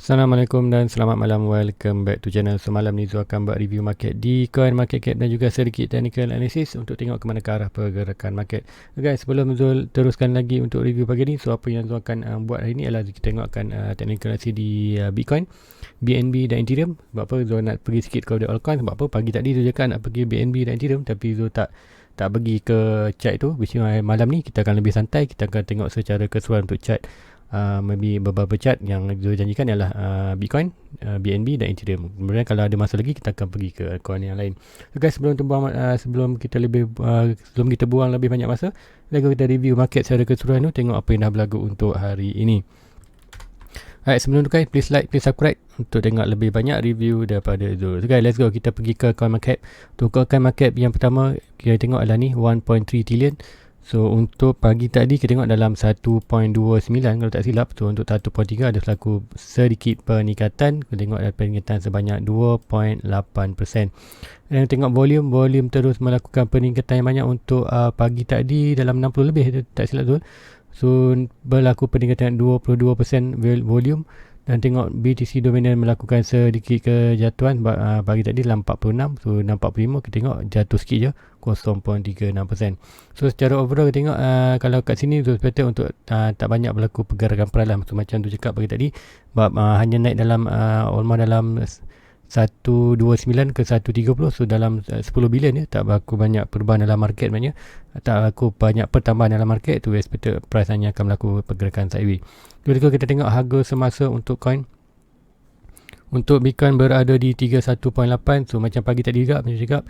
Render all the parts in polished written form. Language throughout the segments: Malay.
Assalamualaikum dan selamat malam. Welcome back to channel. Semalam ni Zul akan buat review market di coin market cap dan juga sedikit technical analysis untuk tengok ke mana ke arah pergerakan market. Guys, sebelum Zul teruskan lagi untuk review pagi ni, so apa yang Zul akan buat hari ni adalah kita tengokkan technical analysis di Bitcoin, BNB dan Ethereum. Sebab apa Zul nak pergi sikit kepada altcoin. Sebab apa pagi tadi Zul cakap nak pergi BNB dan Ethereum, tapi Zul tak pergi ke chart tu. Biasanya malam ni kita akan lebih santai. Kita akan tengok secara keseluruhan untuk chart. Maybe beberapa chart yang Zul janjikan ialah Bitcoin, BNB dan Ethereum. Kemudian kalau ada masa lagi kita akan pergi ke coin yang lain. So guys, sebelum kita buang lebih banyak masa, kita review market secara keseluruhan tu, tengok apa yang dah berlaku untuk hari ini. Alright, sebelum tu guys, please like, please subscribe untuk tengok lebih banyak review daripada Zul. So guys, let's go. Kita pergi ke coin market. Untuk coin market yang pertama kita tengok adalah ni 1.3 trillion. So untuk pagi tadi kita tengok dalam 1.29 kalau tak silap. So untuk 1.3 ada berlaku sedikit peningkatan. Kita tengok ada peningkatan sebanyak 2.8%. Dan tengok volume terus melakukan peningkatan yang banyak untuk pagi tadi dalam 60 lebih, tak silap tu. So berlaku peningkatan 22% volume. Dan tengok BTC dominant melakukan sedikit kejatuhan pagi tadi dalam 46. So 45 kita tengok jatuh sikit je 0.36%. So secara overall kita tengok kalau kat sini tu expected untuk tak banyak berlaku pergerakan peras lah. So macam tu cakap pagi tadi, sebab hanya naik dalam almost dalam 129 ke 130. So dalam 10 bilion tak berlaku banyak perubahan dalam market, maknanya tak berlaku banyak pertambahan dalam market tu. Expected price hanya akan berlaku pergerakan sideways. Jadi kita tengok harga semasa untuk coin. Untuk Bitcoin berada di 31.8. So macam pagi tadi juga macam cakap,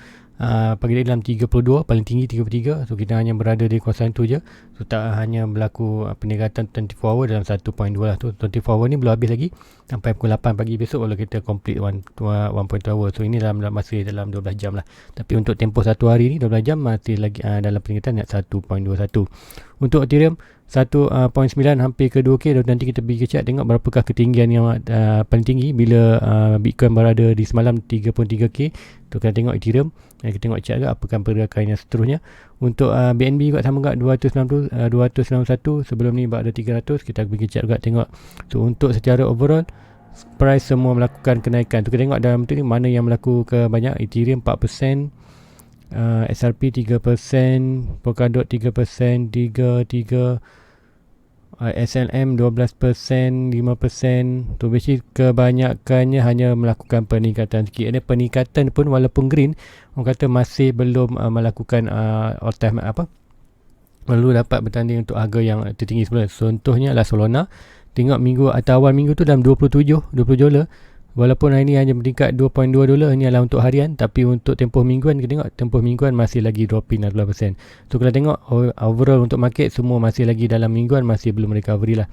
pagi tadi dalam 32, paling tinggi 33. So kita hanya berada di kawasan tu je. So tak hanya berlaku peningkatan 24 hour dalam 1.2 lah tu. 24 hour ni belum habis lagi, sampai pukul 8 pagi besok baru kita complete 1.2 hour. So ini masih dalam 12 jam lah. Tapi untuk tempoh satu hari ni 12 jam masih lagi dalam peningkatan 1.21. Untuk Ethereum 1.9 hampir ke 2K. Nanti kita pergi ke chart tengok berapakah ketinggian yang paling tinggi bila Bitcoin berada di semalam 33K. Tu kita tengok Ethereum. Kita tengok chart juga apakah pergerakan yang seterusnya. Untuk BNB juga sama juga 291. Sebelum ni berada 300. Kita pergi chart juga tengok. So untuk secara overall price semua melakukan kenaikan. Tu kita tengok dalam tu ni mana yang berlaku ke banyak. Ethereum 4%, SRP 3%, Polkadot 3%, 3, SLM 12%, 5%. Tu basic kebanyakannya hanya melakukan peningkatan sikit. Ada peningkatan pun walaupun green, orang kata masih belum melakukan all time perlu dapat bertanding untuk harga yang tertinggi sebenarnya. Contohnya lah Solana. Tengok minggu atau awal minggu tu dalam 27 dolar. Walaupun hari ni hanya meningkat 2.2 dolar, ini adalah untuk harian, tapi untuk tempoh mingguan kita tengok tempoh mingguan masih lagi dropping 12%. So kalau tengok overall untuk market semua masih lagi dalam mingguan, masih belum recovery lah.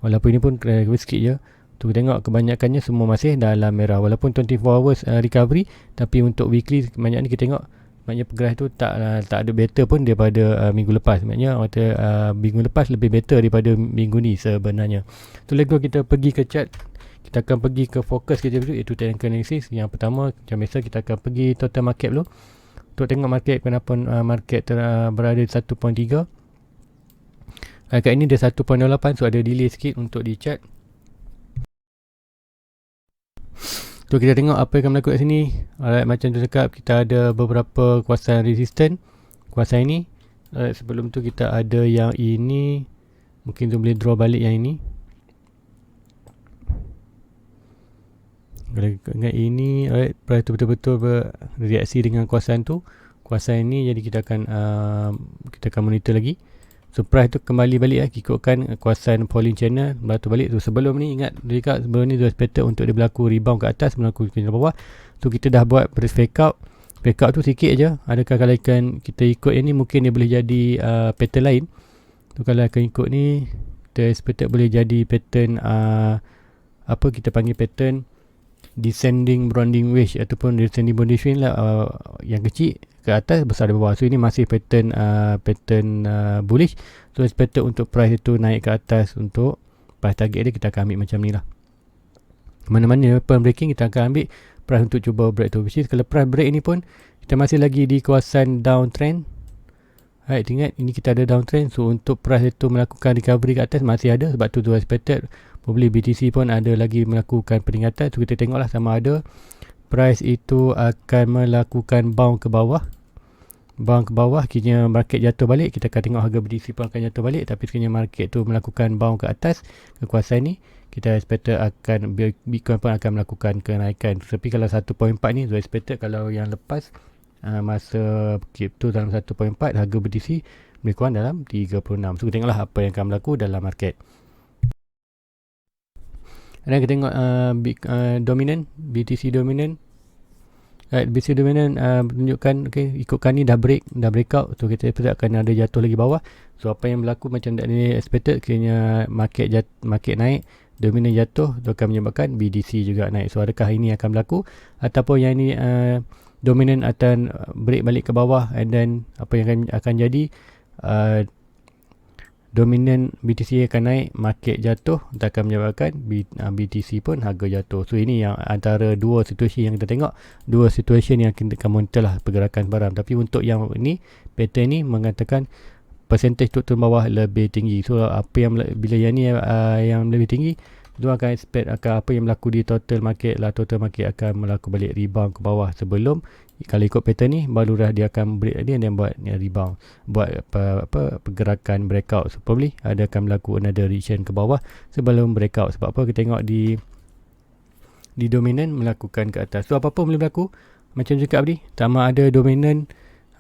Walaupun ini pun recovery sikit je. Tu kita tengok kebanyakannya semua masih dalam merah. Walaupun 24 hours recovery, tapi untuk weekly banyak ni kita tengok maknanya pergerakan tu tak ada better pun daripada minggu lepas. Maknanya minggu lepas lebih better daripada minggu ni sebenarnya. So let's go, kita pergi ke chart. Kita akan pergi ke fokus kita dulu, iaitu technical analysis. Yang pertama macam biasa kita akan pergi total market dulu untuk tengok market kenapa market berada di 1.3. Kat ini dia 1.08. So ada delay sikit untuk di chart. So kita tengok apa yang akan berlaku kat sini. Alright, macam tu cakap, kita ada beberapa kawasan resistant. Kawasan ini sebelum tu kita ada yang ini. Mungkin tu boleh draw balik yang ini. Kalau ingat ini, alright, price tu betul-betul bereaksi dengan kawasan tu, kawasan ini. Jadi kita akan monitor lagi. So price tu kembali balik ikutkan kawasan falling channel, batu balik tu. Sebelum ni ingat dekat sebelum ni dia expected untuk dia berlaku rebound ke atas, berlaku ke bawah. Tu kita dah buat fake out tu sikit aja. Adakah kalau kita ikut yang ni mungkin dia boleh jadi pattern lain. Tu kalau akan ikut ni kita expected boleh jadi pattern kita panggil pattern descending bonding wedge ataupun descending bonding wedge lah, yang kecil ke atas, besar di bawah. So ini masih pattern bullish. So expected untuk price itu naik ke atas. Untuk price target dia kita akan ambil macam ni lah. Mana-mana open breaking kita akan ambil price untuk cuba break tu. Which is kalau price break ni pun kita masih lagi di kawasan downtrend. Ingat ini kita ada downtrend. So untuk price itu melakukan recovery ke atas masih ada, sebab tu expected Probably BTC pun ada lagi melakukan peningkatan. So kita tengoklah sama ada price itu akan melakukan bounce ke bawah. Bounce ke bawah, kiranya market jatuh balik, kita akan tengok harga BTC pun akan jatuh balik. Tapi sekiranya market tu melakukan bounce ke atas kekuasaan ni, kita expected akan Bitcoin pun akan melakukan kenaikan. Tapi kalau 1.4 ni so expected, kalau yang lepas masa crypto dalam 1.4, harga BTC lebih kurang dalam 36. So kita tengoklah apa yang akan berlaku dalam market. Dan kita tengok dominant, BTC dominant. BTC dominant menunjukkan ikutkan ni dah breakout. So kita expect akan ada jatuh lagi bawah. So apa yang berlaku macam tadi expected, kiranya market naik, dominant jatuh, itu akan menyebabkan BTC juga naik. So adakah ini akan berlaku ataupun yang ini dominant akan break balik ke bawah, and then apa yang akan jadi, dominant BTC akan naik, market jatuh, itu akan menyebabkan BTC pun harga jatuh. So ini yang antara dua situasi yang kita tengok, dua situasi yang kita akan monitor lah pergerakan barang. Tapi untuk yang ini, pattern ni mengatakan percentage untuk turun bawah lebih tinggi. So apa yang bila yang ni yang lebih tinggi, itu akan expect akan apa yang berlaku di total market lah. Total market akan melakukan balik rebound ke bawah. Sebelum, kalau ikut pattern ni, barulah dia akan break dia dan buat rebound, buat apa pergerakan breakout. So probably ada akan berlaku another reaction ke bawah sebelum breakout. Sebab apa, kita tengok di dominant melakukan ke atas. So apa-apa boleh berlaku. Macam cakap tadi, sama ada dominant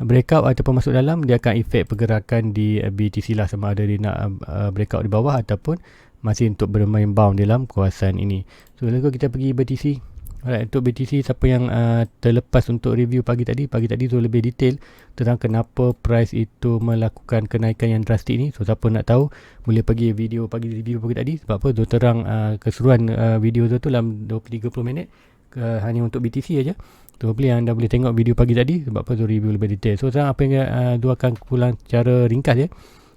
breakout ataupun masuk dalam, dia akan efek pergerakan di BTC lah, sama ada dia nak breakout di bawah ataupun masih untuk bermain bound dalam kawasan ini. So lalu kita pergi BTC. Alright, untuk BTC, siapa yang terlepas untuk review pagi tadi tu lebih detail tentang kenapa price itu melakukan kenaikan yang drastik ni. So siapa nak tahu, boleh pergi video pagi tadi. Sebab apa, tu terang keseruan video tu dalam 20-30 minit hanya untuk BTC aja. Tu anda boleh tengok video pagi tadi, sebab apa tu review lebih detail. So sekarang apa yang akan pulang cara ringkas ya.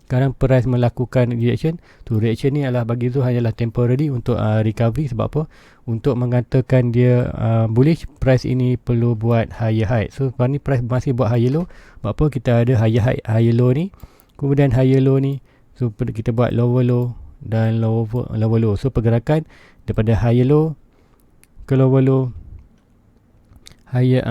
Sekarang price melakukan reaction. Tu reaction ni adalah bagi tu hanyalah temporary untuk recovery. Sebab apa? Untuk mengatakan dia bullish, price ini perlu buat higher high. So sekarang ni price masih buat higher low. Sebab apa? Kita ada higher high, higher low ni. Kemudian higher low ni. So kita buat lower low dan lower low. So pergerakan daripada higher low ke lower low, higher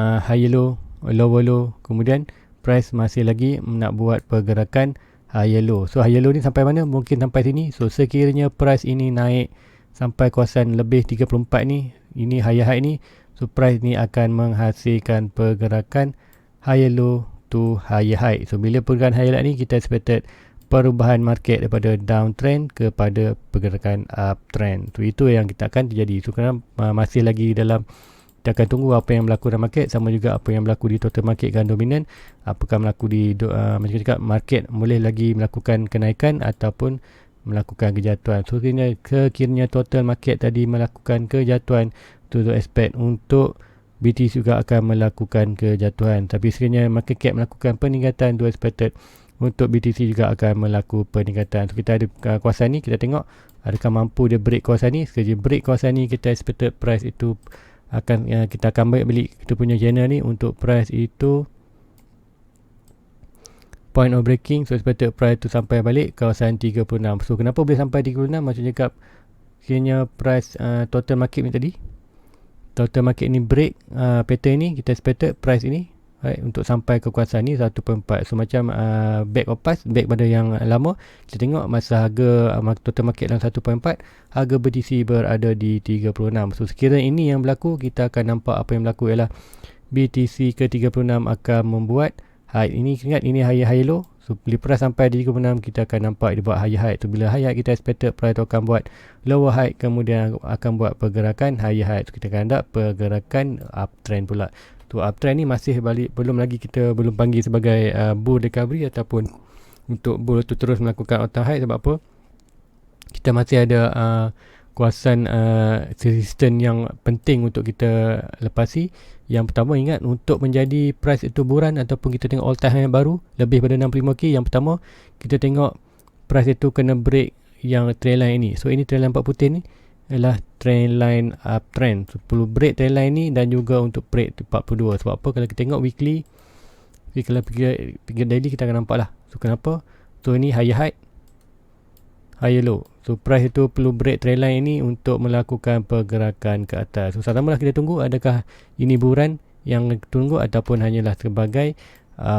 low, lower low. Kemudian price masih lagi nak buat pergerakan higher low. So higher low ni sampai mana? Mungkin sampai sini. So sekiranya price ini naik sampai kawasan lebih 34 ni, ini higher high ni, so price ni akan menghasilkan pergerakan higher low to higher high. So bila pergerakan higher high ni, kita expected perubahan market daripada downtrend kepada pergerakan uptrend. So itu yang kita akan terjadi. So kerana masih lagi dalam, kita akan tunggu apa yang berlaku dalam market, sama juga apa yang berlaku di total market kan dominan. Apakah berlaku di macam cakap, market boleh lagi melakukan kenaikan ataupun melakukan kejatuhan. So sekiranya total market tadi melakukan kejatuhan, tu expect untuk BTC juga akan melakukan kejatuhan. Tapi sekiranya market cap melakukan peningkatan, tu expected untuk BTC juga akan melakukan peningkatan. So kita ada kawasan ni, kita tengok adakah mampu dia break kawasan ni. Sekiranya break kawasan ni, kita expected price itu akan kita akan balik kita punya channel ni untuk price itu point of breaking. So expected price tu sampai balik kawasan 36. So kenapa boleh sampai 36? Macam cakap, kiranya price total market ni tadi, total market ni break pattern ni, kita expected price ini untuk sampai ke kawasan ni 1.4. So macam back of past, back pada yang lama. Kita tengok masa harga total market dalam 1.4, harga BTC berada di 36. So sekiranya ini yang berlaku, kita akan nampak apa yang berlaku ialah BTC ke 36 akan membuat high. Ini ingat, ini high low. So bila price sampai di 36, kita akan nampak dia buat high high. So bila high high, kita expected price tu akan buat lower high, kemudian akan buat pergerakan high high. So kita akan ada pergerakan uptrend pula. Tu uptrend ni masih balik, belum lagi, kita belum panggil sebagai bull recovery ataupun untuk bull tu terus melakukan all time high. Sebab apa? Kita masih ada kawasan resistance yang penting untuk kita lepasi. Yang pertama, ingat, untuk menjadi price itu buran ataupun kita tengok all time high yang baru lebih pada 65k, yang pertama kita tengok price itu kena break yang trend line ini. So ini trend line 4 putih ni adalah trend line uptrend. So perlu break trend line ni dan juga untuk break 42. Sebab apa? Kalau kita tengok weekly, kalau pergi daily, kita akan nampak lah. So kenapa? So ini higher high, higher low. So price itu perlu break trendline ini untuk melakukan pergerakan ke atas. So sama lah kita tunggu adakah ini buruan yang tunggu ataupun hanyalah sebagai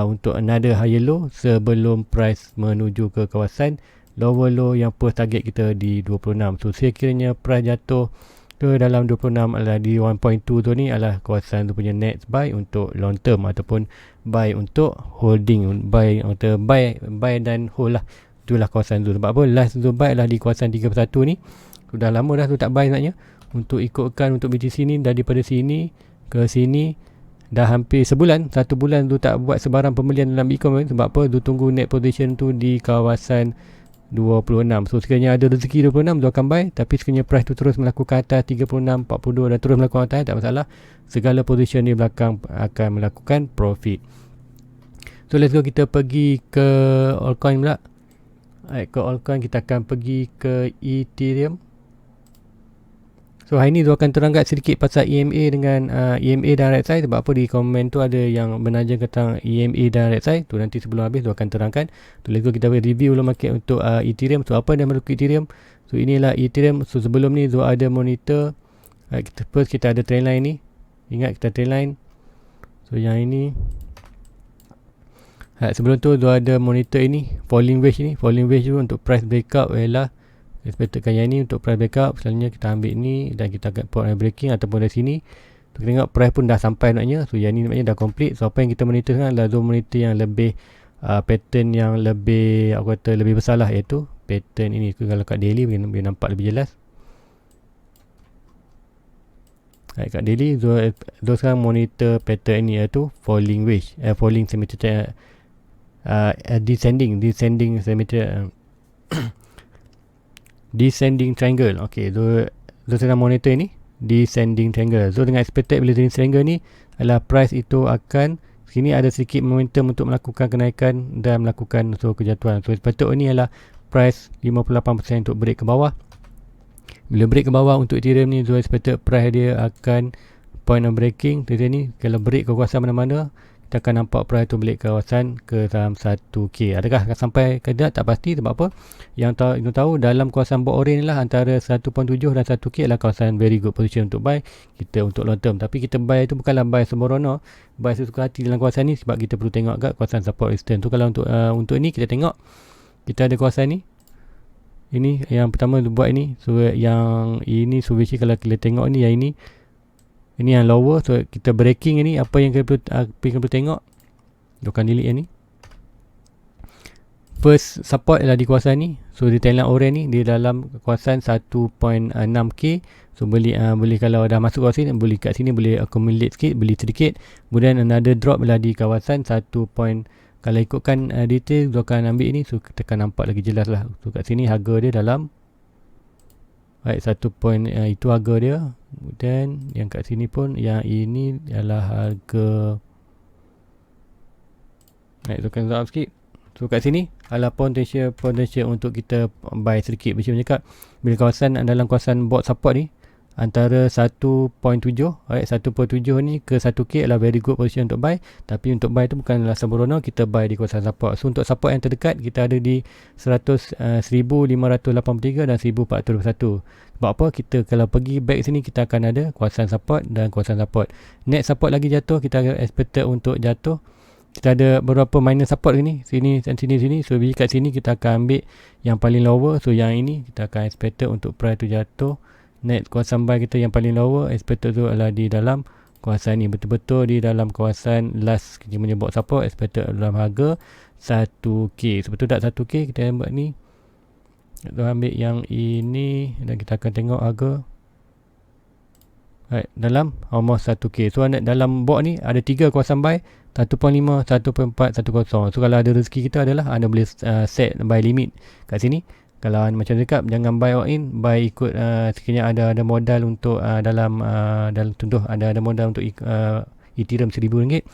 untuk another higher low sebelum price menuju ke kawasan lower low yang first target kita di 26. So sekiranya price jatuh ke dalam 26 adalah di 1.2 tu ni adalah kawasan tu punya next buy untuk long term ataupun buy untuk holding, buy untuk buy dan hold lah. Itulah kawasan tu. Sebab apa? Last tu buy adalah di kawasan 31 ni. Sudah lama dah tu tak buy sebenarnya. Untuk ikutkan untuk BTC ni daripada sini ke sini dah hampir sebulan. 1 bulan tu tak buat sebarang pembelian dalam Bitcoin. Sebab apa? Tu tunggu net position tu di kawasan 26. So sekiranya ada rezeki 26 tu akan buy. Tapi sekiranya price tu terus melakukan atas 36, 42 dan terus melakukan atas, tak masalah. Segala position di belakang akan melakukan profit. So let's go, kita pergi ke altcoin pula. Ke altcoin kita akan pergi ke Ethereum. So hari ni tu akan terangkat sedikit pasal EMA dengan EMA dan RSI. Sebab apa di komen tu ada yang menanyakan tentang EMA dan RSI. Tu nanti sebelum habis tu akan terangkan. Tu let's go, kita review dulu market untuk Ethereum. So apa yang berlaku Ethereum? So inilah Ethereum. So sebelum ni tu ada monitor. First kita ada trendline ni. Ingat kita trendline. So yang ini. Sebelum tu ada monitor ini. Falling wedge ni. Falling wedge tu untuk price breakout ialah expectedkan yang ni untuk price breakout. Selalunya kita ambil ni dan kita akan port breaking ataupun dari sini. Kita tengok price pun dah sampai naknya. So yang ni maknanya dah complete. So apa yang kita monitor sekarang adalah zone monitor yang lebih pattern yang lebih, aku kata lebih besar lah, iaitu pattern ini. So, kalau kat daily boleh nampak lebih jelas. Kat daily zone sekarang monitor pattern ini iaitu falling wedge, falling symmetrical, descending symmetrical, descending triangle. Okay, so sedang monitor ini descending triangle. So dengan expected bila descending triangle ni adalah price itu akan sini ada sedikit momentum untuk melakukan kenaikan dan melakukan kejatuhan. So expected ni adalah price 58% untuk break ke bawah. Bila break ke bawah untuk Ethereum ni, so expected price dia akan point of breaking. Jadi ni kalau break ke kawasan mana-mana, kita akan nampak price tu balik ke kawasan ke dalam 1K. Adakah akan sampai ke tak? Tak pasti. Sebab apa? Yang tahu dalam kawasan bot orange lah antara 1.7 dan 1K adalah kawasan very good position untuk buy kita untuk long term. Tapi kita buy tu bukanlah buy sembrono, buy sesuka hati dalam kawasan ni sebab kita perlu tengok agak kawasan support resistance tu. Kalau untuk ni kita tengok kita ada kawasan ni. Ini yang pertama buat ini. So yang ini so basically kalau kita tengok ni yang ini yang lower. So kita breaking ini, apa yang kita perlu tengok, akan delete yang ni. First support adalah di kawasan ni. So di trendline orange ni di dalam kawasan 1.6k. So boleh kalau dah masuk kawasan ni, boleh kat sini boleh accumulate sikit, beli sedikit. Kemudian another drop adalah di kawasan 1. Kalau ikutkan detail tu akan ambil ini. So kita akan nampak lagi jelas lah. So kat sini harga dia dalam 1 point, itu harga dia. Dan yang kat sini pun, yang ini adalah harga. So kan zoom sikit. So kat sini adalah potential untuk kita buy sedikit. Macam cakap, bila kawasan dalam kawasan bot support ni antara 1.7 ni ke 1K adalah very good position untuk buy. Tapi untuk buy tu bukanlah sembrono, kita buy di kawasan support. So untuk support yang terdekat kita ada di 1583 dan 1401. Sebab apa? Kita kalau pergi back sini kita akan ada kawasan support dan kawasan support. Next support lagi jatuh, kita expected untuk jatuh. Kita ada beberapa minor support ni, sini dan sini. So kat sini kita akan ambil yang paling lower. So yang ini kita akan expected untuk price tu jatuh. Net kawasan buy kita yang paling lower expected tu adalah di dalam kawasan ni, betul-betul di dalam kawasan last kita menyebut support expected dalam harga 1K. So betul tak 1K? Kita buat ni, kita ambil yang ini dan kita akan tengok harga dalam almost 1K. So dalam bot ni ada 3 kawasan buy, 1.5, 1.4, 1.0. So kalau ada rezeki kita adalah anda boleh set buy limit kat sini. Kalau macam cakap, jangan buy all in, buy ikut sekiranya ada modal untuk dalam contoh ada modal untuk Ethereum RM1,000.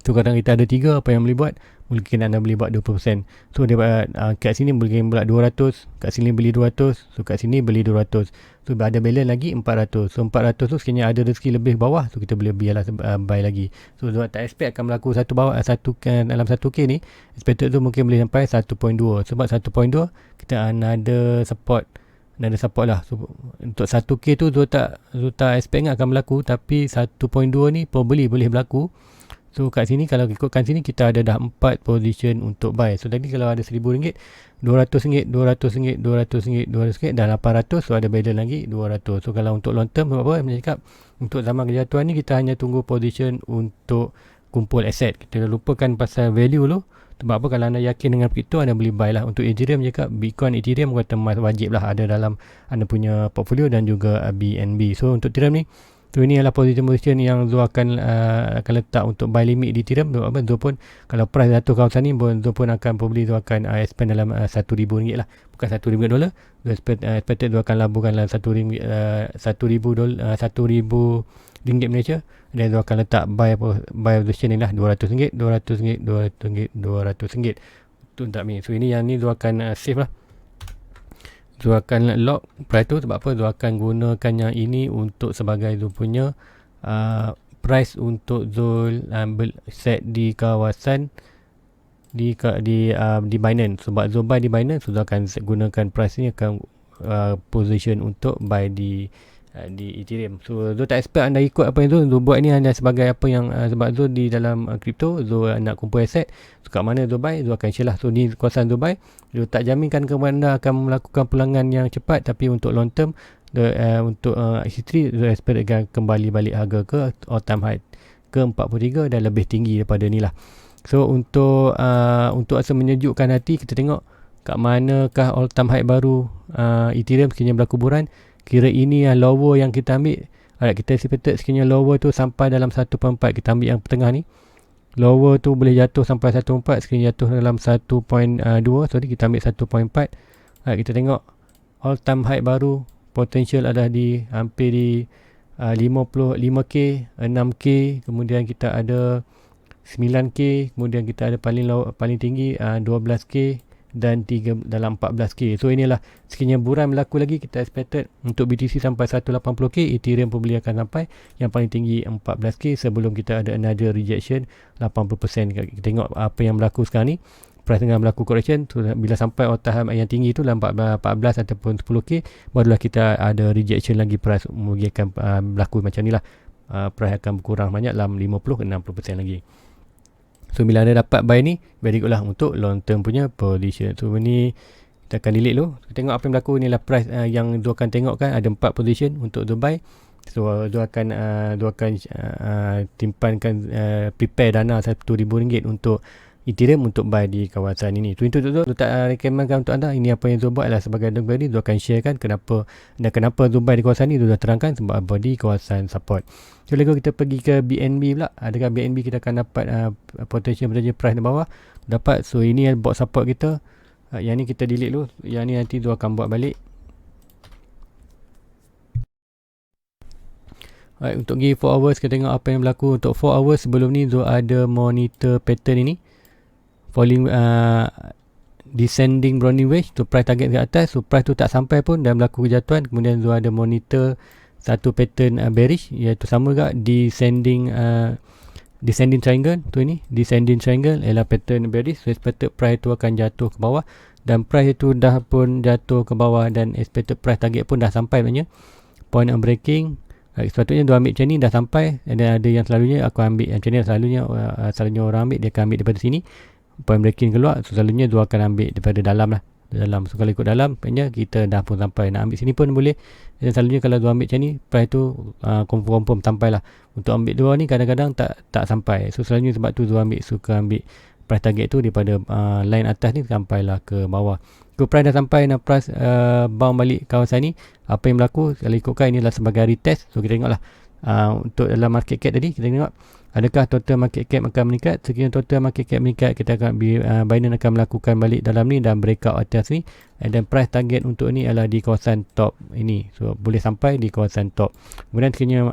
So kadang kita ada 3, apa yang boleh buat? Mungkin anda boleh buat 20%. So dia kat sini boleh pula 200, kat sini beli 200, so kat sini beli 200. So ada balance lagi 400. So 400 tu sekiranya ada rezeki lebih bawah, so kita boleh biarlah buy lagi. So tak expect akan berlaku dalam 1K ni, expected tu mungkin boleh sampai 1.2. Sebab 1.2 kita ada support lah. So, untuk 1K tu Zul tak expect akan berlaku, tapi 1.2 ni probably boleh berlaku. So kat sini, kalau ikutkan sini, kita ada dah 4 position untuk buy. So tadi kalau ada RM1,000, RM200, RM200, RM200, RM200, dah 800. So ada balance lagi 200. So kalau untuk long term, apa saya cakap, untuk zaman kejatuhan ni kita hanya tunggu position untuk kumpul aset. Kita lupakan pasal value dulu. Sebab apa, kalau anda yakin dengan crypto, anda boleh buy lah. Untuk Ethereum cakap, Bitcoin, Ethereum kata wajib lah ada dalam anda punya portfolio, dan juga BNB. So untuk Ethereum ni, so ini adalah position yang Zul akan letak untuk buy limit di Ethereum. Zul pun kalau price jatuh kawasan ni, Zul pun akan probably Zul akan expand dalam RM1,000 lah, bukan $1,000. Zul expected Zul akan laburkan dalam RM1,000 Malaysia, dan Zul akan letak buy position ni lah RM200, RM200, RM200, RM200 tu tak ni. So ini yang ni Zul akan save lah. Zul akan lock price tu. Sebab apa? Zul akan gunakan yang ini untuk sebagai Zul punya price untuk Zul set di kawasan di Binance. Sebab Zul buy di Binance, Zul akan gunakan price ni, akan position untuk buy di Ethereum. So Zul tak expect anda ikut apa yang Zul buat ni, hanya sebagai apa yang sebab Zul di dalam crypto, Zul nak kumpul aset. So kat mana Zul buy, Zul akan share lah. So ni kawasan Zul buy. Zul tak jaminkan kepada anda akan melakukan pulangan yang cepat, tapi untuk long term, untuk history, Zul expect akan kembali balik harga ke all time high ke 43 dan lebih tinggi daripada ni lah. So untuk rasa menyejukkan hati, kita tengok kat manakah all time high baru Ethereum sekiranya berlaku buran. Kira ini lower yang kita ambil. Alright, kita expected sekiranya lower tu sampai dalam 1.4. Kita ambil yang tengah ni. Lower tu boleh jatuh sampai 1.4. Sekiranya jatuh dalam 1.2, sorry, kita ambil 1.4. Alright, kita tengok all time high baru potential ada di hampir di 55k, 6k, kemudian kita ada 9k, kemudian kita ada paling tinggi 12k dan dalam 14k. So inilah sekiranya buran berlaku lagi, kita expected untuk BTC sampai 180k, Ethereum pun boleh akan sampai yang paling tinggi 14k sebelum kita ada another rejection 80%. Kita tengok apa yang berlaku sekarang ni, price tengah berlaku correction. So bila sampai tahap yang tinggi tu dalam 14 ataupun 10k, barulah kita ada rejection lagi, price mungkin akan berlaku macam ni lah. Price akan berkurang banyak dalam 50-60% lagi. So bila anda dapat buy ni, very good lah untuk long term punya position. So ini kita akan delete dulu. Kita tengok apa yang berlaku. Inilah price yang Zul akan tengok kan. Ada 4 position untuk Zul buy. So Zul akan timpankan prepare dana RM1,000 untuk Ethereum untuk buy di kawasan ini. So itu Zul tak recommendkan untuk anda. Ini apa yang Zul buat lah sebagai body. Zul akan share kan kenapa Zul buy di kawasan ini. Zul dah terangkan sebab apa di kawasan support. So lagi kita pergi ke BNB pula. Adakah BNB kita akan dapat potential price di bawah? Dapat. So ini box support kita. Yang ni kita delete dulu. Yang ni nanti Zul akan buat balik. Alright, untuk pergi 4 hours, kita tengok apa yang berlaku. Untuk 4 hours sebelum ni Zul ada monitor pattern ini. Falling descending Brownian wedge tu, price target ke atas. So price tu tak sampai pun dan berlaku kejatuhan. Kemudian Zul ada monitor satu pattern bearish, iaitu sama juga descending triangle tu. Ini descending triangle ialah pattern bearish. So expected price tu akan jatuh ke bawah, dan price tu dah pun jatuh ke bawah, dan expected price target pun dah sampai sebenarnya. Point of breaking, sepatutnya Zul ambil macam ni dah sampai. Dan ada yang selalunya aku ambil macam ni, selalunya orang ambil, dia akan ambil daripada sini. Point breaking keluar, so selalunya Zul akan ambil daripada dalam lah. So kalau ikut dalam, kita dah pun sampai. Nak ambil sini pun boleh. Dan selalunya kalau Zul ambil macam ni, price tu confirm sampai lah. Untuk ambil dua ni kadang-kadang tak sampai. So selalunya sebab tu Zul suka ambil price target tu daripada line atas ni sampailah ke bawah. So price dah sampai dan price bound balik kawasan ni. Apa yang berlaku, kalau ikutkan inilah sebagai retest. So kita tengok lah untuk dalam market cap tadi, kita tengok adakah total market cap akan meningkat. Sekiranya total market cap meningkat, kita akan Binance akan melakukan balik dalam ni dan breakout atas ni, and then price target untuk ni adalah di kawasan top ini, so boleh sampai di kawasan top. Kemudian sekiranya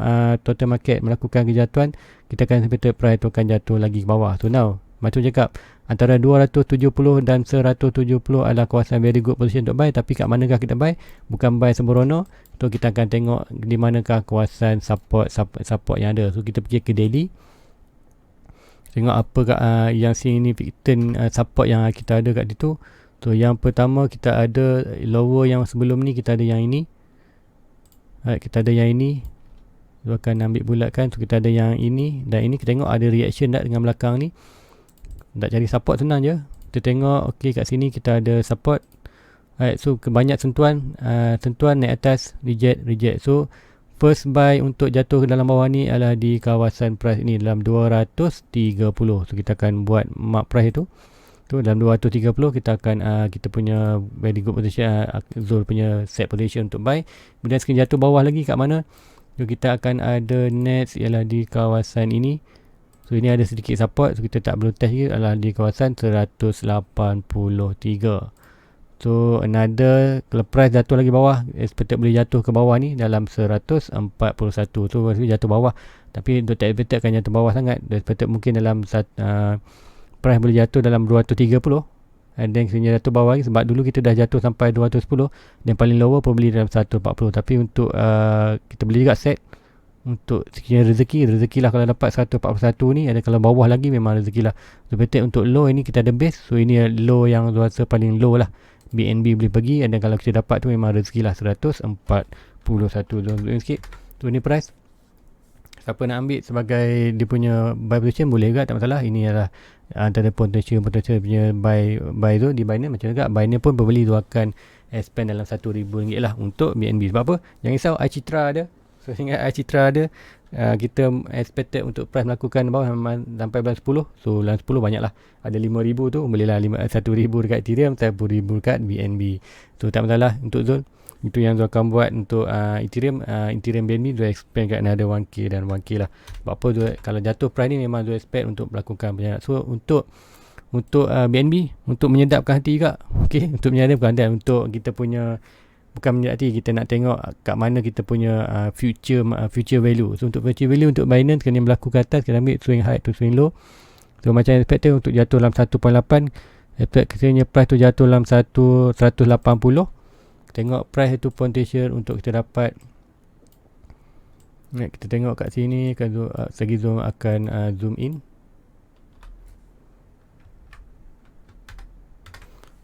total market melakukan kejatuhan, kita akan expected price tu akan jatuh lagi ke bawah. So now macam cakap, antara 270 dan 170 adalah kawasan very good position untuk buy. Tapi kat manakah kita buy? Bukan buy sembrono. So kita akan tengok di manakah kawasan support yang ada. So kita pergi ke daily, tengok apakah yang significant support yang kita ada kat situ. So yang pertama kita ada lower yang sebelum ni, kita ada yang ini. Kita ada yang ini. So akan ambil bulatkan. So kita ada yang ini dan ini. Kita tengok ada reaction tak dengan belakang ni. Nak cari support senang je. Kita tengok okey kat sini kita ada support. So banyak sentuhan naik atas, reject. So first buy untuk jatuh ke dalam bawah ni adalah di kawasan price ni dalam 230. So kita akan buat mark price tu. So dalam 230 kita akan kita punya very good position, Zul punya set position untuk buy. Kemudian sekali jatuh bawah lagi kat mana? So kita akan ada next ialah di kawasan ini. So ini ada sedikit support, so kita tak perlu test lagi, adalah di kawasan 183. So another, kalau price jatuh lagi bawah, expected boleh jatuh ke bawah ni dalam 141. So jatuh bawah, tapi untuk tak expected akan jatuh bawah sangat. Expected mungkin dalam price boleh jatuh dalam 230. And then sebenarnya jatuh bawah lagi, sebab dulu kita dah jatuh sampai 210, dan paling lower pun beli dalam 140. Tapi untuk kita beli juga set untuk sekiranya rezeki lah kalau dapat 141 ni. Ada kalau bawah lagi memang rezeki lah. So betul untuk low ini kita ada base. So ini low yang rasa paling low lah, BNB boleh pergi. Dan kalau kita dapat tu memang rezeki lah, 141. Zoom sikit. Tu ni price. Siapa nak ambil sebagai dia punya buy position boleh juga, tak masalah. Ini adalah antara potential punya buy tu di Binance. Macam juga Binance pun pembeli tu akan expand dalam RM1,000 lah untuk BNB. Sebab apa? Jangan risau, iCitra ada. So ingat iCitra ada, kita expected untuk price melakukan bawah sampai bulan 10. So bulan 10 banyak lah, ada 5,000 tu, bolehlah 1,000 dekat Ethereum, 10,000 dekat BNB. So tak masalah untuk Zul. Itu yang Zul akan buat untuk Ethereum. Ethereum BNB Zul expect kat ada 1k dan 1k lah. Sebab apa Zul, kalau jatuh price ni memang Zul expect untuk melakukan banyak. So untuk BNB, untuk menyedapkan hati juga, okay, untuk menyedapkan hati, untuk kita punya, bukan menyedap, kita nak tengok kat mana kita punya future value. So untuk future value untuk Binance kena berlaku ke atas, kena ambil swing high to swing low. So macam expected untuk jatuh dalam 1.8, expect kesanya price tu jatuh dalam 180. Tengok price itu potential untuk kita dapat. Kita tengok kat sini kan, segi zoom akan zoom in.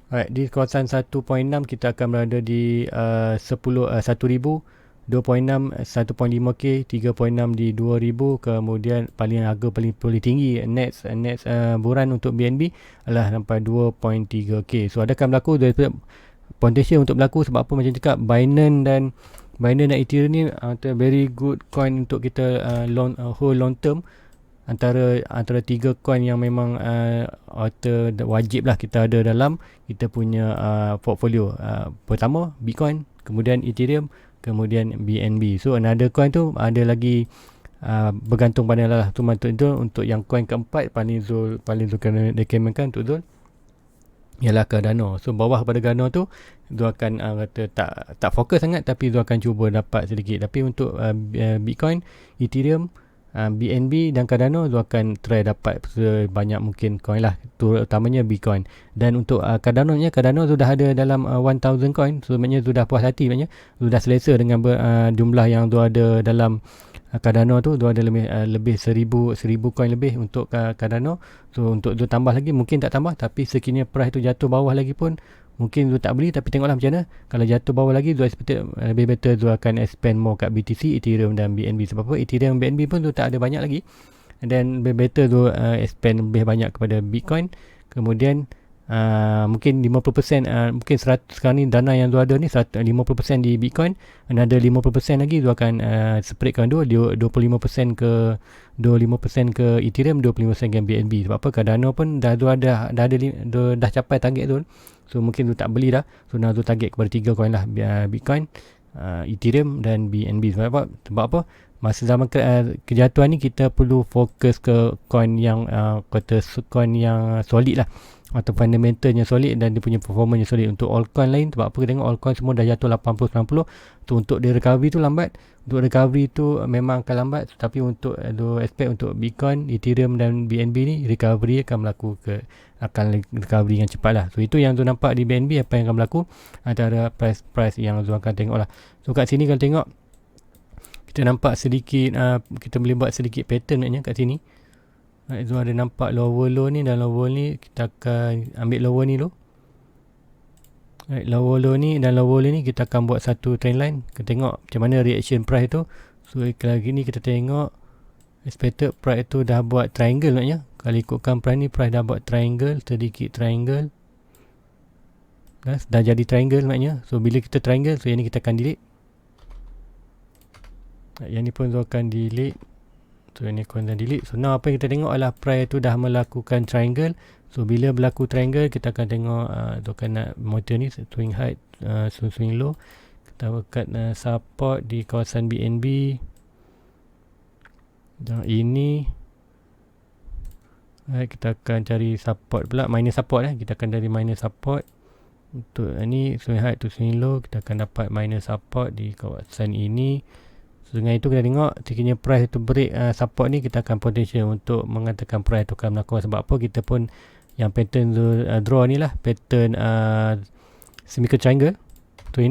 Alright, di kawasan 1.6 kita akan berada di 1,000, 2.6 1.5k, 3.6 di 2,000. Kemudian harga paling tinggi next buran untuk BNB adalah sampai 2.3k. So adakah berlaku potential untuk berlaku? Sebab apa, macam cakap, Binance dan Ethereum ni very good coin untuk kita hold long term. Antara 3 coin yang memang wajib lah kita ada dalam kita punya portfolio. Pertama Bitcoin, kemudian Ethereum, kemudian BNB. So another coin tu ada lagi bergantung pada lah tu. Untuk yang coin keempat paling Zul kena recommendkan untuk Zul ialah Cardano. So bawah pada Cardano tu Zul akan kata tak fokus sangat, tapi Zul akan cuba dapat sedikit. Tapi untuk Bitcoin, Ethereum, BNB dan Cardano, Zul akan try dapat sebanyak mungkin coin lah, terutamanya Bitcoin. Dan untuk Cardano sudah ada dalam 1000 coin. So maknanya Zul dah puas hati, maknanya Zul dah selesa dengan jumlah yang Zul ada dalam Cardano tu. Zul ada lebih 1000 coin lebih untuk Cardano. So untuk Zul tambah lagi, mungkin tak tambah, tapi sekiranya price tu jatuh bawah lagi pun mungkin Zul tak beli. Tapi tengoklah macam mana. Kalau jatuh bawah lagi, Zul expect lebih better Zul akan expand more kat BTC, Ethereum dan BNB. Sebab apa, Ethereum dan BNB pun Zul tak ada banyak lagi. And then lebih better Zul expand lebih banyak kepada Bitcoin. Kemudian mungkin 50%, mungkin 100 sekarang ni dana yang Zul ada ni 50% di Bitcoin, another 50% lagi Zul akan spreadkan 25% ke Ethereum, 25% ke BNB. Sebab apa, Cardano pun dah capai target Zul. So mungkin Zul tak beli dah. So Zul target kepada 3 coin lah, Bitcoin, Ethereum dan BNB. Sebab apa? masa zaman kejatuhan ni kita perlu fokus ke coin yang kata coin yang solid lah, atau fundamentalnya solid dan dia punya performance solid. Untuk altcoin lain, sebab apa kita tengok altcoin semua dah jatuh 80-90 tu, untuk dia recovery tu lambat. Untuk recovery tu memang akan lambat, tapi untuk aspek untuk Bitcoin, Ethereum dan BNB ni recovery akan recovery yang cepat lah. So itu yang tu nampak di BNB, apa yang akan berlaku antara price yang Zul akan tengok lah. So kat sini kalau tengok, kita nampak sedikit kita boleh buat sedikit pattern maknanya kat sini. Zul ada nampak lower low ni, dan lower ni kita akan ambil lower ni dulu. Lower low ni dan lower low ni kita akan buat satu trend line. Kita tengok macam mana reaction price tu. So lagi ni kita tengok expected price tu dah buat triangle maknanya. Kalau ikutkan price ni, price dah buat triangle, sedikit triangle. Dah jadi triangle maknanya. So bila kita triangle, so yang ni kita akan delete. Yang ni pun Zul akan delete. So yang ni akan delete. So now apa yang kita tengok adalah price tu dah melakukan triangle. So bila berlaku triangle, kita akan tengok tu akan nak motor ni swing high, swing low. Kita buat support di kawasan BNB. Dan ini kita akan cari support pula, minor support kita akan cari minor support. Untuk ni swing high to swing low, kita akan dapat minor support di kawasan ini. So dengan itu kita tengok sekiranya price itu break support ni, kita akan potential untuk mengatakan price itu akan melakukan. Sebab apa, kita pun yang pattern draw ni lah, pattern semical triangle tu,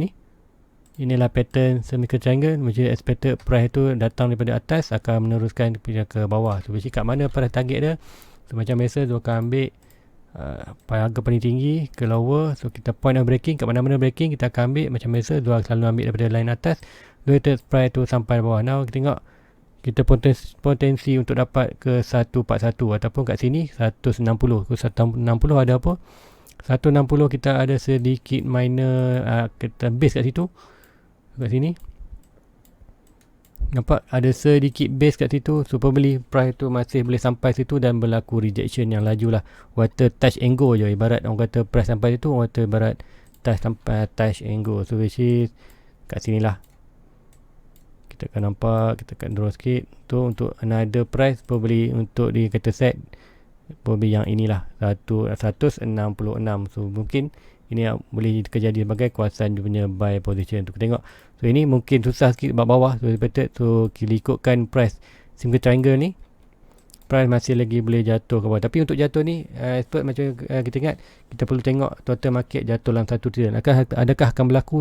inilah pattern semical triangle, macam expected price tu datang daripada atas akan meneruskan ke bawah. So basically kat mana pada target dia. So macam biasa tu akan ambil harga paling tinggi ke lower. So kita point of breaking, kat mana-mana breaking kita akan ambil. Macam biasa tu selalu ambil daripada line atas, latest price tu sampai bawah. Now kita tengok kita potensi untuk dapat ke 141 ataupun kat sini 160. Ke 160 ada apa? 160 kita ada sedikit minor kita base kat situ. Kat sini nampak ada sedikit base kat situ. So probably price tu masih boleh sampai situ dan berlaku rejection yang laju lah. Water touch and go je. Ibarat orang kata price sampai situ, orang kata ibarat touch and go. So which is kat sini lah. Kita akan nampak, kita akan draw sikit tu untuk another price, probably untuk dia kata set probably yang inilah 166. So mungkin ini boleh terjadi sebagai kawasan dia punya buy position tu, kita tengok. So ini mungkin susah sikit bawah. So expected, so kita ikutkan price single triangle ni, price masih lagi boleh jatuh ke bawah. Tapi untuk jatuh ni expert macam kita ingat, kita perlu tengok total market jatuh dalam 1 trilion. Adakah akan berlaku?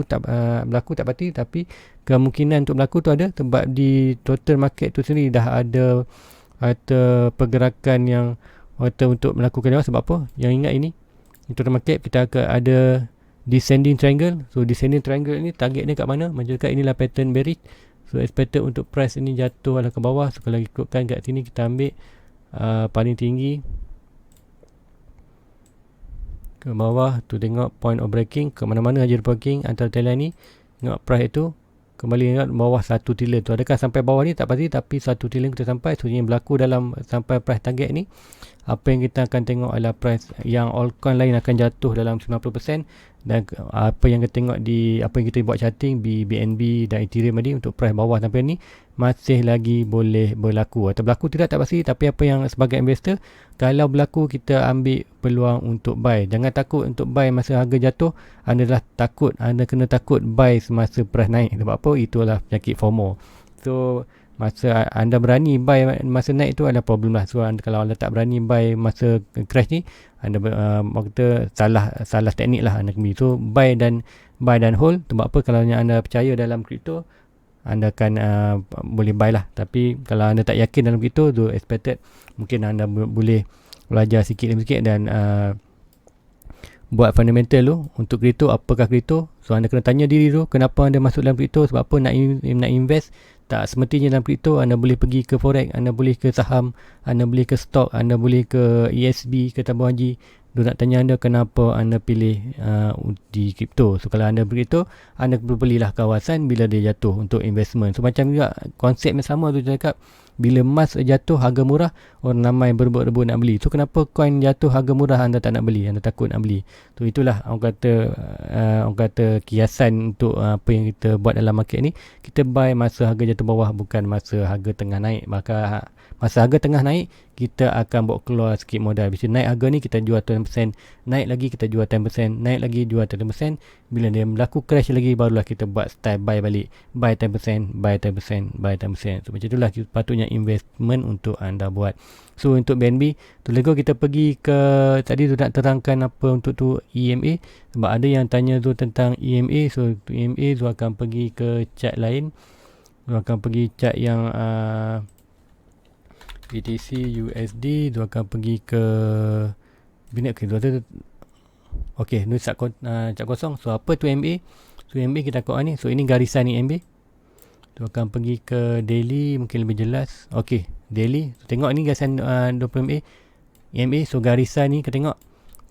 Berlaku tak pasti, tapi kemungkinan untuk berlaku tu ada, sebab di total market tu sendiri dah ada pergerakan yang untuk melakukan jawab. Sebab apa? Yang ingat ini total market kita akan ada descending triangle. So descending triangle ni target dia kat mana? Macam dekat inilah pattern bearish. So expected untuk price ini jatuh ke bawah. So kalau ikutkan kat sini, kita ambil paling tinggi ke bawah tu, tengok point of breaking ke mana-mana aja breaking antara trendline ni. Tengok price itu kembali ingat bawah 1 trilion tu. Adakah sampai bawah ni tak pasti, tapi 1 trilion kita sampai. So yang berlaku dalam sampai price target ni, apa yang kita akan tengok adalah price yang altcoin lain akan jatuh dalam 90%. Dan apa yang kita tengok di apa yang kita buat charting di BNB dan Ethereum tadi, untuk price bawah sampai ni masih lagi boleh berlaku atau berlaku tidak tak pasti. Tapi apa yang sebagai investor, kalau berlaku, kita ambil peluang untuk buy. Jangan takut untuk buy masa harga jatuh. Anda kena takut buy semasa price naik. Sebab apa? Itulah penyakit FOMO. So masa anda berani buy masa naik tu ada problem lah. So kalau anda tak berani buy masa crash ni, anda kata salah teknik lah anda kembali. So buy dan hold. Sebab apa? Kalau anda percaya dalam kripto, anda akan boleh buy lah. Tapi kalau anda tak yakin dalam kripto tu, expected mungkin anda boleh belajar sikit demi sikit dan buat fundamental tu untuk kripto. Apakah kripto? So anda kena tanya diri tu, kenapa anda masuk dalam kripto? Sebab apa? Nak invest. Tak semestinya dalam kripto. Anda boleh pergi ke forex, anda boleh ke saham, anda boleh ke stok, anda boleh ke ESB, ke tabung haji. dia nak tanya anda kenapa anda pilih di kripto. So kalau anda berkripto, anda perlu belilah kawasan bila dia jatuh untuk investment. So macam juga konsep yang sama tu cakap, bila emas jatuh harga murah, orang ramai berebut-rebut nak beli. So kenapa coin jatuh harga murah anda tak nak beli, anda takut nak beli. So itulah orang kata kiasan untuk apa yang kita buat dalam market ni. Kita buy masa harga jatuh bawah, bukan masa harga tengah naik. Maka masa harga tengah naik, kita akan bawa keluar sikit modal. Bila naik harga ni, kita jual 10%, naik lagi kita jual 10%, naik lagi jual 10%. Bila dia berlaku crash lagi, barulah kita buat style buy balik. Buy 10%, buy 10%, buy 10%. So macam itulah patutnya investment untuk anda buat. So untuk BNB, tu lego kita pergi ke, tadi tu nak terangkan apa untuk tu EMA. Sebab ada yang tanya tu tentang EMA. So untuk EMA tu akan pergi ke chart lain. Tu akan pergi chart yang BTC USD. Tu akan pergi ke binak ke tu ada. Okey, ni cat kosong. So apa tu MA? So MA kita tengok ni. So ini garisan ni MA. Tu akan pergi ke daily, mungkin lebih jelas. Okey, daily. So, tengok ni garisan 20 MA. MA, so garisan ni kita tengok.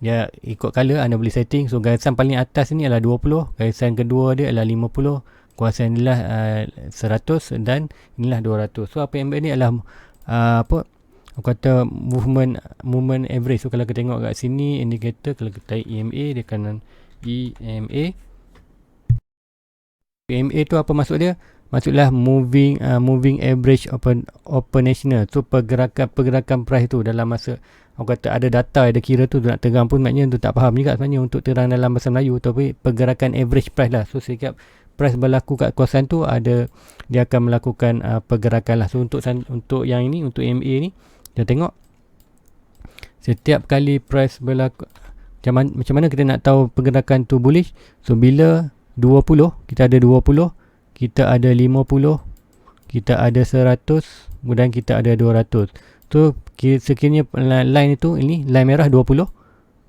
Dia ikut color, anda boleh setting. So garisan paling atas ni adalah 20. Garisan kedua dia adalah 50. Kuasaan inilah 100 dan inilah 200. So apa MA ni adalah apa? Aku kata movement average. So kalau kita tengok kat sini indikator, kalau kita type EMA, dia akan EMA. EMA tu apa maksud dia? Maksudlah moving average open national. So pergerakan price tu dalam masa, aku kata ada data, ada kira tu nak terang pun maknanya tu tak faham juga sebenarnya untuk terang dalam bahasa Melayu. Tapi pergerakan average price lah. So setiap price berlaku kat kawasan tu, ada dia akan melakukan pergerakan lah. So untuk yang ini, untuk EMA ni, kita tengok setiap kali price berlaku, macam mana kita nak tahu pergerakan tu bullish. So bila 20, kita ada 20, kita ada 50, kita ada 100, kemudian kita ada 200. So sekiranya line itu, ini line merah 20,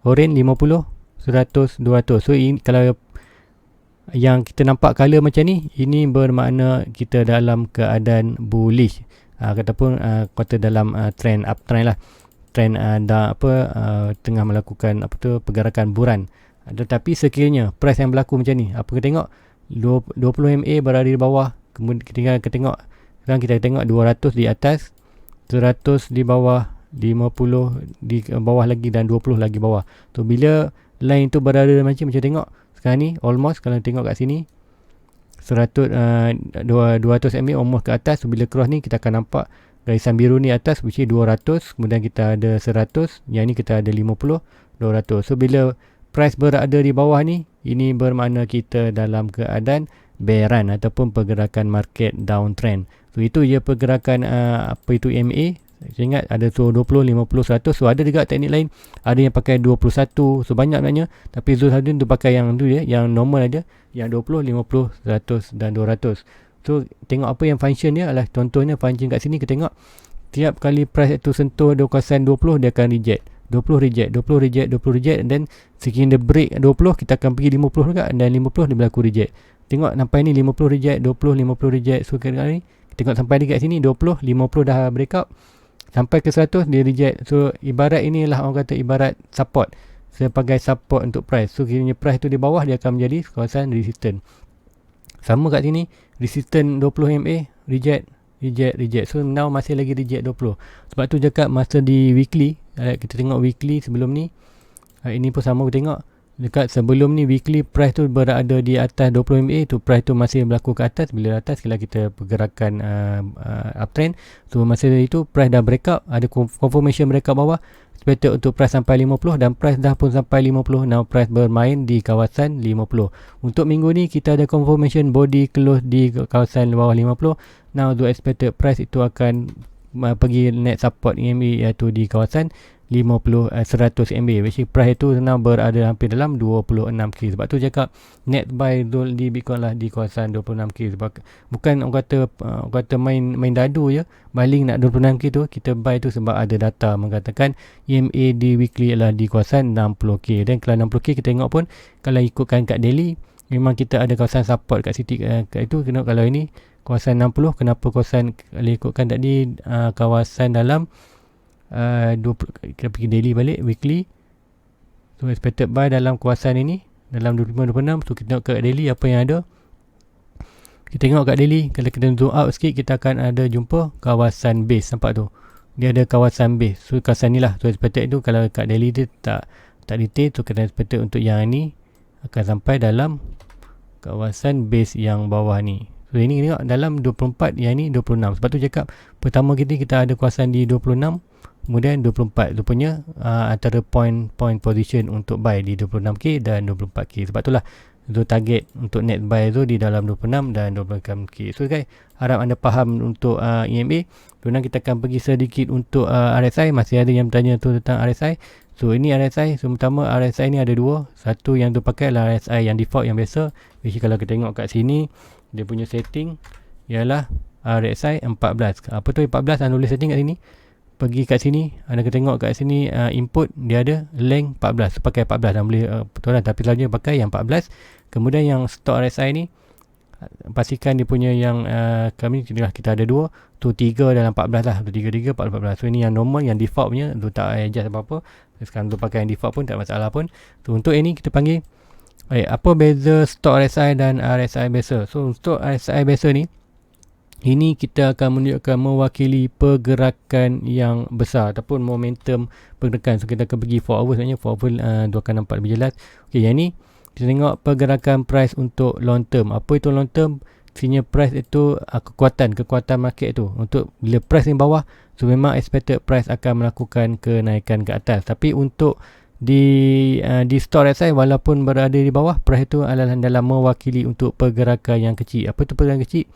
orange 50, 100, 200. So ini, kalau yang kita nampak color macam ni, ini bermakna kita dalam keadaan bullish. Ataupun kata dalam trend uptrend lah, trend tengah melakukan pergerakan buran. Tetapi sekiranya price yang berlaku macam ni, apa kita tengok 20 MA berada di bawah, kemudian kita tengok, sekarang kita tengok 200 di atas, 100 di bawah, 50 di bawah lagi, dan 20 lagi bawah. So bila line tu berada macam tengok sekarang ni, almost kalau tengok kat sini 200 MA almost ke atas. So bila cross ni, kita akan nampak garisan biru ni atas, which is 200, kemudian kita ada 100, yang ni kita ada 50, 200. So bila price berada di bawah ni, ini bermakna kita dalam keadaan bear run ataupun pergerakan market downtrend. So itu je pergerakan apa itu MA. Saya ingat ada 20, 50, 100. So ada juga teknik lain, ada yang pakai 21. So banyak sebenarnya, tapi Zul Hadin tu pakai yang tu je, yang normal aja, yang 20, 50, 100 dan 200. So tengok apa yang function dia adalah, contohnya function kat sini kita tengok tiap kali price itu sentuh kawasan 20, dia akan reject 20, reject 20, reject 20, reject, dan sekiranya dia break 20, kita akan pergi 50 juga, dan 50 dia berlaku reject. Tengok sampai ni 50 reject, 20, 50 reject. So kali ni tengok sampai dekat sini 20, 50 dah breakout, sampai ke 100 dia reject. So ibarat inilah orang kata ibarat support, sebagai support untuk price. So kiranya price tu di bawah, dia akan menjadi kawasan resistance. Sama kat sini, resistance 20 MA, reject, reject, reject. So now masih lagi reject 20. Sebab tu cakap masa di weekly, kita tengok weekly sebelum ni, ini pun sama kita tengok dekat sebelum ni, weekly price tu berada di atas 20 MA tu, price tu masih berlaku ke atas. Bila atas, kalau kita pergerakan uptrend, so masa itu price dah breakout, ada confirmation breakout bawah, expected untuk price sampai 50, dan price dah pun sampai 50. Now price bermain di kawasan 50. Untuk minggu ni kita ada confirmation body close di kawasan bawah 50. Now the expected price itu akan pergi net support EMA, iaitu di kawasan 100 MA, which price itu now berada hampir dalam 26k. Sebab tu cakap net buy di Bitcoin lah di kawasan 26k. Sebab bukan orang kata main dadu je, baling nak 26k tu, kita buy tu sebab ada data mengatakan EMA di weekly adalah di kawasan 60k. Dan kalau 60k kita tengok pun, kalau ikutkan kat daily, memang kita ada kawasan support kat situ, kat itu. Kalau ini kawasan 60, kenapa kawasan, kalau ikutkan tadi kawasan dalam 20, kita pergi daily balik, weekly So expected buy dalam kawasan ini, dalam 25-26. So kita tengok kat daily apa yang ada. Kita tengok kat daily, kalau kita zoom out sikit, kita akan ada jumpa kawasan base. Nampak tu, dia ada kawasan base. So kawasan ni lah. So expected tu kalau kat daily dia tak detail. So kita expected untuk yang ni akan sampai dalam kawasan base yang bawah ni. So ini tengok dalam 24, yang ni 26. Sebab tu cakap pertama kita ada kawasan di 26, kemudian 24. Rupanya antara point position untuk buy di 26k dan 24k. Sebab itulah tu target untuk net buy tu di dalam 26 dan 24k. So guys, harap anda faham untuk EMA. Kemudian kita akan pergi sedikit untuk RSI. Masih ada yang bertanya tu tentang RSI. So ini RSI. So pertama RSI ni ada dua. Satu yang tu pakai adalah RSI yang default, yang biasa. Which kalau kita tengok kat sini, dia punya setting ialah RSI 14. Apa tu 14? Anda boleh setting kat sini. Pergi kat sini, anda kena tengok kat sini input dia ada length 14. So, pakai 14 dan boleh betul lah, tapi selalunya pakai yang 14. Kemudian yang stock RSI ni pastikan dia punya yang kami kita ada dua. Tu 3 dalam 14 lah. Tu 3 14. So ini yang normal, yang default punya. Tu tak adjust apa-apa. Sekarang tu pakai yang default pun tak masalah pun. Tu untuk ini kita panggil apa beza stock RSI dan RSI biasa. So untuk RSI biasa ni, ini kita akan menunjukkan mewakili pergerakan yang besar ataupun momentum pergerakan. So kita akan pergi 4 hours, sebenarnya 4 hours tu akan nampak lebih jelas. Okey, yang ni kita tengok pergerakan price untuk long term. Apa itu long term? Artinya price itu kekuatan market tu. Untuk bila price ni bawah, so memang expected price akan melakukan kenaikan ke atas. Tapi untuk di stock RSI, walaupun berada di bawah, price itu adalah dalam mewakili untuk pergerakan yang kecil. Apa itu pergerakan kecil?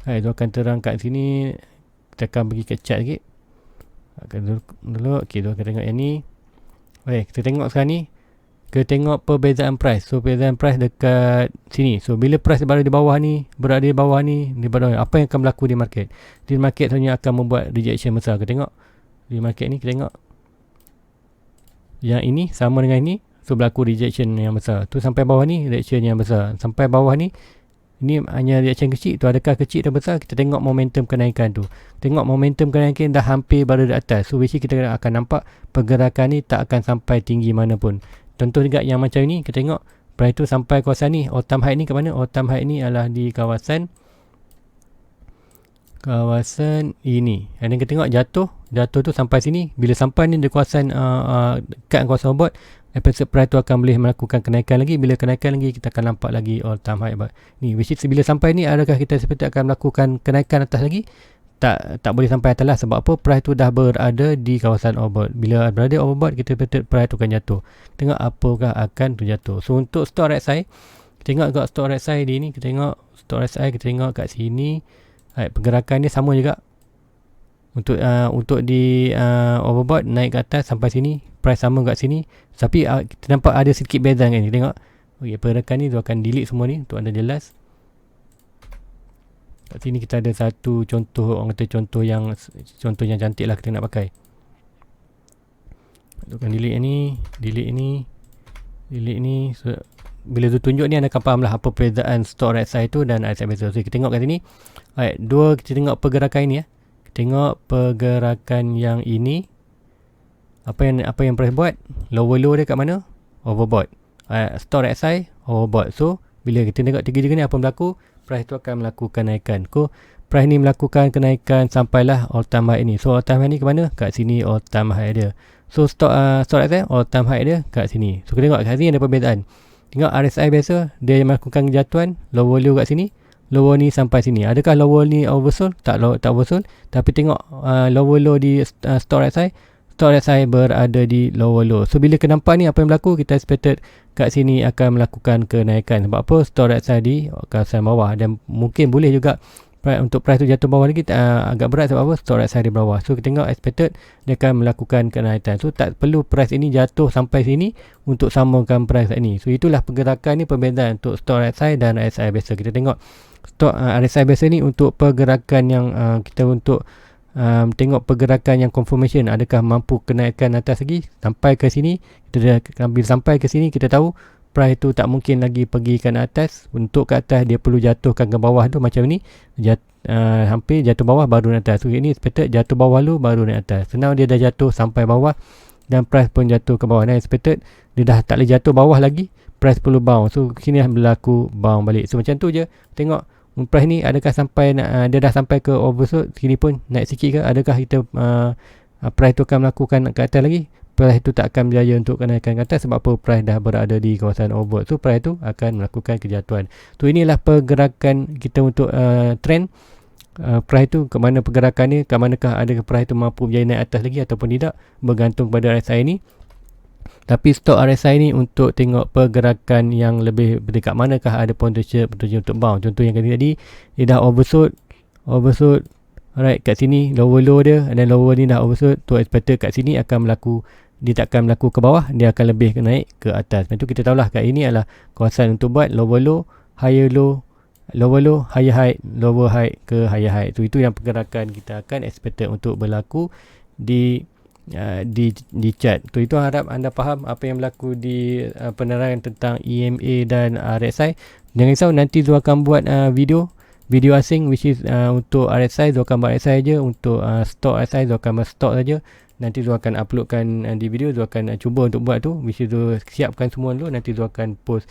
Itu akan terang kat sini. Kita akan pergi ke chart sikit. Dulu. Okay, tu akan tengok yang ni. Kita tengok sekarang ni. Kita tengok perbezaan price. So perbezaan price dekat sini. So bila price berada di bawah ni, apa yang akan berlaku di market? Di market sebenarnya akan membuat rejection besar. Kita tengok di market ni, kita tengok yang ini sama dengan ini. So berlaku rejection yang besar. Tu sampai bawah ni rejection yang besar. Sampai bawah ni, ini hanya reaction kecil tu. Adakah kecil dan besar? Kita tengok momentum kenaikan tu. Tengok momentum kenaikan dah hampir berada di atas. So which kita akan nampak pergerakan ni tak akan sampai tinggi mana pun. Contoh juga yang macam ni, kita tengok price tu sampai kawasan ni. All time high ni ke mana? All time high ni adalah di kawasan ini. Dan kita tengok jatuh tu sampai sini. Bila sampai ni di kawasan dekat kawasan overbought, expected price tu akan boleh melakukan kenaikan lagi. Bila kenaikan lagi, kita akan nampak lagi all time high ni. Which is bila sampai ni, adakah kita seperti akan melakukan kenaikan atas lagi? Tak boleh sampai atas lah. Sebab apa? Price tu dah berada di kawasan overbought. Bila berada overbought, kita expected price tu akan jatuh. Tengok apakah akan tu jatuh. So untuk stock RSI, kita tengok kat stock RSI di ni. Kita tengok stock RSI, kita tengok kat sini. Pergerakan dia sama juga. Untuk di overbought naik ke atas sampai sini, price sama kat sini. Tapi kita nampak ada sedikit beza kan. Kita tengok pergerakan ni tu akan delete semua ni untuk anda jelas. Kat sini kita ada satu contoh, orang kata contoh yang cantik lah kita nak pakai. Akan delete ni. So, bila tu tunjuk ni, anda akan faham lah apa perbezaan stock RSI tu dan RSI biasa. So kita tengok kat sini. Kita tengok pergerakan ini ya. Tengok pergerakan yang ini. Apa yang price buat? Lower low dia kat mana? Overbought. Stock RSI overbought. So bila kita tengok tiga-tiga ni, apa berlaku? Price tu akan melakukan kenaikan. Price ni melakukan kenaikan sampailah all time high ni. So all time high ni ke mana? Kat sini all time high dia. So stock RSI all time high dia kat sini. So kita tengok kat sini ada perbezaan. Tengok RSI biasa, dia melakukan kejatuhan lower low kat sini. Lower ni sampai sini. Adakah lower ni oversold? Tak oversold. Tapi tengok lower low di stock RSI. Stock RSI berada di lower low. So bila kita nampak ni, apa yang berlaku? Kita expected kat sini akan melakukan kenaikan. Sebab apa? Stock RSI di kawasan bawah. Dan mungkin boleh juga untuk price tu jatuh bawah lagi agak berat. Sebab apa? Stock RSI di bawah. So kita tengok expected dia akan melakukan kenaikan. So tak perlu price ini jatuh sampai sini untuk samakan price ini. So itulah pergerakan ni, perbezaan untuk stock RSI dan RSI biasa. Kita tengok stock RSI biasa ni untuk pergerakan yang kita untuk tengok pergerakan yang confirmation, adakah mampu kenaikan atas lagi sampai ke sini. Kita dah ambil sampai ke sini, kita tahu price tu tak mungkin lagi pergi ke atas. Untuk ke atas dia perlu jatuhkan ke bawah tu macam ni, hampir jatuh bawah baru naik atas. So ini expected jatuh bawah dulu baru naik atas. Senang dia dah jatuh sampai bawah, dan price pun jatuh ke bawah. Dan expected dia dah tak boleh jatuh bawah lagi, price perlu bounce. So sini berlaku bounce balik. So macam tu je, tengok price ni adakah sampai dia dah sampai ke oversold, sini pun naik sikit ke, adakah kita price tu akan melakukan ke atas lagi. Price tu tak akan berjaya untuk kenaikan ke atas sebab apa, price dah berada di kawasan overbought. So price tu akan melakukan kejatuhan. So inilah pergerakan kita untuk trend. Price tu ke mana pergerakan ni, ke manakah adakah price tu mampu berjaya naik atas lagi ataupun tidak, bergantung pada RSI ni. Tapi stok RSI ni untuk tengok pergerakan yang lebih dekat manakah ada potensial untuk bounce. Contoh yang tadi dia dah oversold, alright, kat sini lower dia, dan lower ni dah oversold, tu expected kat sini akan berlaku, dia tak akan berlaku ke bawah, dia akan lebih naik ke atas. Lepas tu kita tahulah kat ini adalah kawasan untuk buat lower low, higher low, lower low, higher high, lower high ke higher high. Itu yang pergerakan kita akan expected untuk berlaku di chart. Itu harap anda faham apa yang berlaku di penerangan tentang EMA dan RSI. Jangan risau, nanti Zul akan buat video asing which is untuk RSI. Zul akan buat RSI je, untuk stok RSI Zul akan buat stok saja. Nanti Zul akan uploadkan di video. Zul akan cuba untuk buat tu, which is Zul siapkan semua dulu. Nanti Zul akan post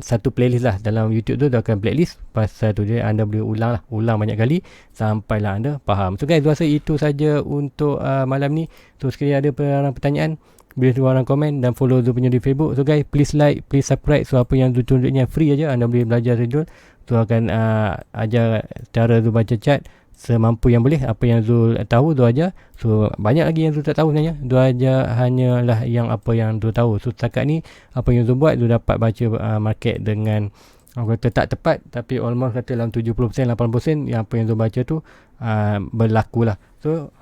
satu playlist lah dalam YouTube tu. Zul akan blacklist pasal tu je, anda boleh ulang banyak kali sampailah anda faham. So guys, Zul rasa itu saja untuk malam ni. So sekiranya ada pertanyaan, boleh tulis orang komen dan follow Zul punya di Facebook. So guys, please like, please subscribe. So apa yang Zul tunjuknya free aja, anda boleh belajar dari Zul. Zul akan ajar cara Zul baca chart semampu yang boleh. Apa yang Zul tahu Zul ajar. So banyak lagi yang Zul tak tahu sebenarnya, Zul ajar hanyalah yang apa yang Zul tahu. So setakat ni apa yang Zul buat, Zul dapat baca market dengan kata tak tepat, tapi almost kata dalam 70% 80% yang apa yang Zul baca tu berlaku lah. So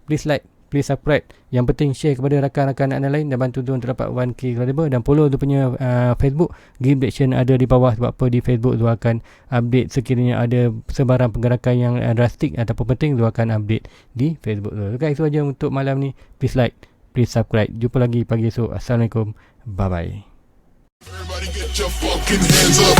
please like, please subscribe. Yang penting share kepada rakan-rakan anda lain dan bantu Zul untuk dapat 1k subscriber. Dan follow Zul punya Facebook. Game Action ada di bawah. Sebab apa, di Facebook Zul akan update sekiranya ada sebarang pergerakan yang drastik ataupun penting, Zul akan update di Facebook Zul. Okay, itu saja untuk malam ni. Please like, please subscribe. Jumpa lagi pagi esok. Assalamualaikum. Bye bye. Everybody get your fucking hands up.